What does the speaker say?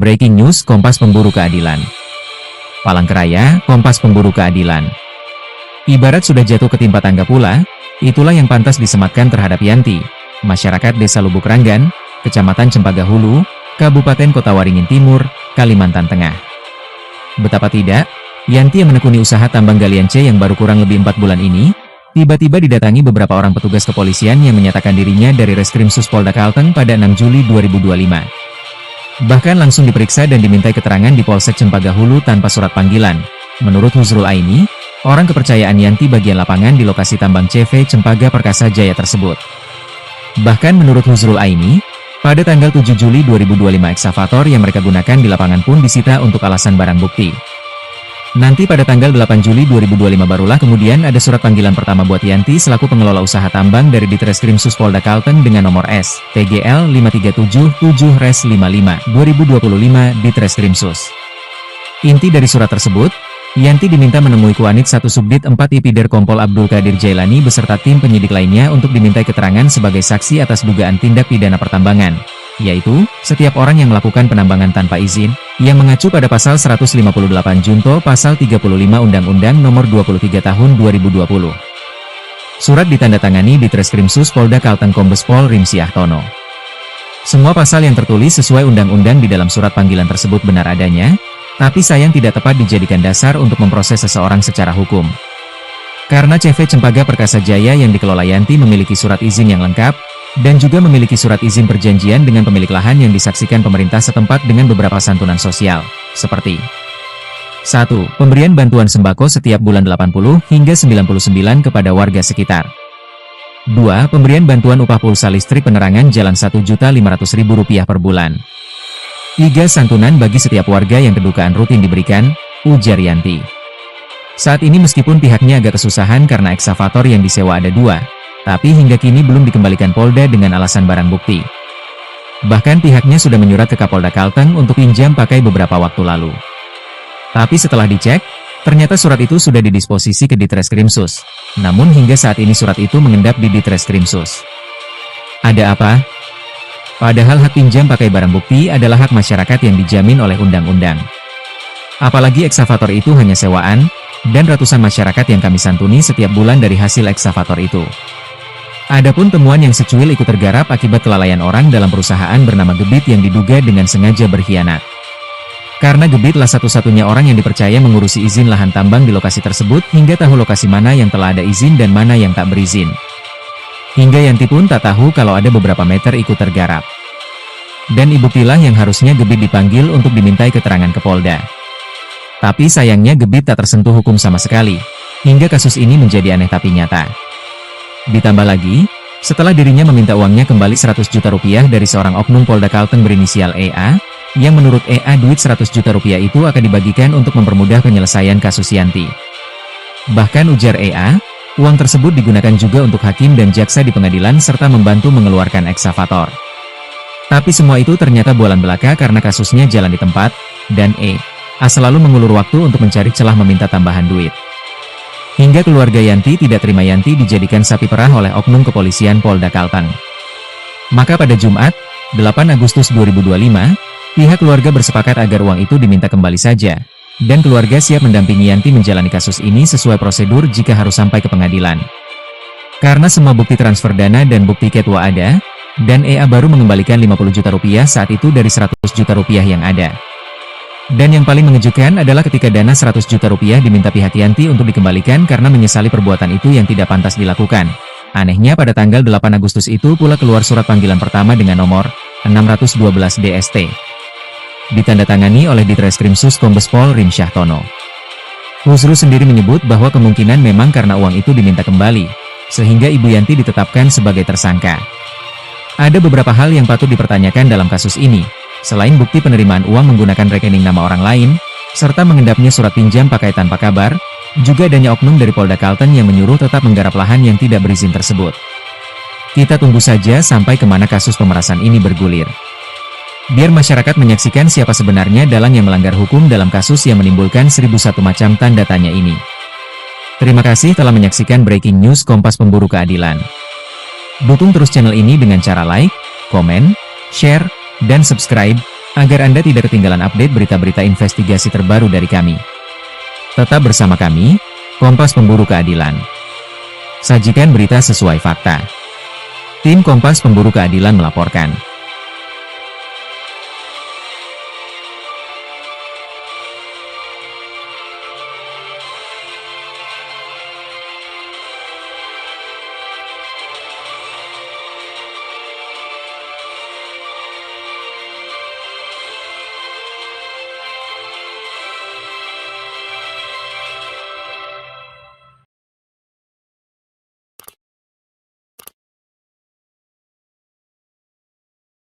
Breaking News Kompas Pemburu Keadilan. Palangkaraya, Kompas Pemburu Keadilan. Ibarat sudah jatuh ketimpa tangga pula, itulah yang pantas disematkan terhadap Yanti, masyarakat Desa Lubuk Ranggan, Kecamatan Cempaka Hulu, Kabupaten Kota Waringin Timur, Kalimantan Tengah. Betapa tidak, Yanti yang menekuni usaha tambang galian C yang baru kurang lebih 4 bulan ini, tiba-tiba didatangi beberapa orang petugas kepolisian yang menyatakan dirinya dari Reskrimsus Polda Kalteng pada 6 Juli 2025. Bahkan langsung diperiksa dan dimintai keterangan di Polsek Cempaka Hulu tanpa surat panggilan. Menurut Huzrul Aini, orang kepercayaan Yanti bagian lapangan di lokasi tambang CV Cempaka Perkasa Jaya tersebut. Bahkan menurut Huzrul Aini, pada tanggal 7 Juli 2025 eksavator yang mereka gunakan di lapangan pun disita untuk alasan barang bukti. Nanti pada tanggal 8 Juli 2025 barulah kemudian ada surat panggilan pertama buat Yanti selaku pengelola usaha tambang dari Ditreskrimsus Polda Kalteng dengan nomor S, TGL 537-7-55-2025 Ditreskrimsus. Inti dari surat tersebut, Yanti diminta menemui Kuanit 1 Subdit 4 Ipidер Kompol Abdul Qadir Jailani beserta tim penyidik lainnya untuk dimintai keterangan sebagai saksi atas dugaan tindak pidana pertambangan, yaitu, setiap orang yang melakukan penambangan tanpa izin, yang mengacu pada pasal 158 Junto pasal 35 Undang-Undang Nomor 23 Tahun 2020. Surat ditandatangani di Ditreskrimsus Polda Kalteng Kombes Pol Rimsyahtono. Semua pasal yang tertulis sesuai undang-undang di dalam surat panggilan tersebut benar adanya, tapi sayang tidak tepat dijadikan dasar untuk memproses seseorang secara hukum. Karena CV Cempaka Perkasa Jaya yang dikelola Yanti memiliki surat izin yang lengkap, dan juga memiliki surat izin perjanjian dengan pemilik lahan yang disaksikan pemerintah setempat dengan beberapa santunan sosial, seperti 1. Pemberian bantuan sembako setiap bulan 80 hingga 99 kepada warga sekitar. 2. Pemberian bantuan upah pulsa listrik penerangan jalan Rp1.500.000 per bulan. 3. Santunan bagi setiap warga yang kedukaan rutin diberikan, ujar Yanti. Saat ini meskipun pihaknya agak kesusahan karena eksavator yang disewa ada 2, tapi hingga kini belum dikembalikan Polda dengan alasan barang bukti. Bahkan pihaknya sudah menyurat ke Kapolda Kalteng untuk pinjam pakai beberapa waktu lalu. Tapi setelah dicek, ternyata surat itu sudah didisposisi ke Ditreskrimsus. Namun hingga saat ini surat itu mengendap di Ditreskrimsus. Ada apa? Padahal hak pinjam pakai barang bukti adalah hak masyarakat yang dijamin oleh undang-undang. Apalagi eksavator itu hanya sewaan, dan ratusan masyarakat yang kami santuni setiap bulan dari hasil eksavator itu. Adapun temuan yang secuil ikut tergarap akibat kelalaian orang dalam perusahaan bernama Gebit yang diduga dengan sengaja berkhianat. Karena Gebitlah satu-satunya orang yang dipercaya mengurusi izin lahan tambang di lokasi tersebut hingga tahu lokasi mana yang telah ada izin dan mana yang tak berizin. Hingga Yanti pun tak tahu kalau ada beberapa meter ikut tergarap. Dan ibuktilah yang harusnya Gebit dipanggil untuk dimintai keterangan ke Polda. Tapi sayangnya Gebit tak tersentuh hukum sama sekali, hingga kasus ini menjadi aneh tapi nyata. Ditambah lagi, setelah dirinya meminta uangnya kembali 100 juta rupiah dari seorang oknum Polda Kalteng berinisial EA, yang menurut EA duit 100 juta rupiah itu akan dibagikan untuk mempermudah penyelesaian kasus Yanti. Bahkan ujar EA, uang tersebut digunakan juga untuk hakim dan jaksa di pengadilan serta membantu mengeluarkan eksavator. Tapi semua itu ternyata bualan belaka karena kasusnya jalan di tempat, dan EA selalu mengulur waktu untuk mencari celah meminta tambahan duit. Hingga keluarga Yanti tidak terima Yanti dijadikan sapi perah oleh oknum kepolisian Polda Kalteng. Maka pada Jumat, 8 Agustus 2025, pihak keluarga bersepakat agar uang itu diminta kembali saja, dan keluarga siap mendampingi Yanti menjalani kasus ini sesuai prosedur jika harus sampai ke pengadilan. Karena semua bukti transfer dana dan bukti ketwa ada, dan EA baru mengembalikan 50 juta rupiah saat itu dari 100 juta rupiah yang ada. Dan yang paling mengejutkan adalah ketika dana 100 juta rupiah diminta pihak Yanti untuk dikembalikan karena menyesali perbuatan itu yang tidak pantas dilakukan. Anehnya pada tanggal 8 Agustus itu pula keluar surat panggilan pertama dengan nomor 612 DST. Ditandatangani oleh Ditreskrimsus Kombes Pol Rimsyahtono. Huzrul sendiri menyebut bahwa kemungkinan memang karena uang itu diminta kembali, sehingga Ibu Yanti ditetapkan sebagai tersangka. Ada beberapa hal yang patut dipertanyakan dalam kasus ini. Selain bukti penerimaan uang menggunakan rekening nama orang lain, serta mengendapnya surat pinjam pakai tanpa kabar, juga adanya oknum dari Polda Kalteng yang menyuruh tetap menggarap lahan yang tidak berizin tersebut. Kita tunggu saja sampai kemana kasus pemerasan ini bergulir. Biar masyarakat menyaksikan siapa sebenarnya dalang yang melanggar hukum dalam kasus yang menimbulkan 1001 macam tanda tanya ini. Terima kasih telah menyaksikan Breaking News Kompas Pemburu Keadilan. Dukung terus channel ini dengan cara like, komen, share, dan subscribe, Agar Anda tidak ketinggalan update berita-berita investigasi terbaru dari kami. Tetap bersama kami, Kompas Pemburu Keadilan. Sajikan berita sesuai fakta. Tim Kompas Pemburu Keadilan melaporkan.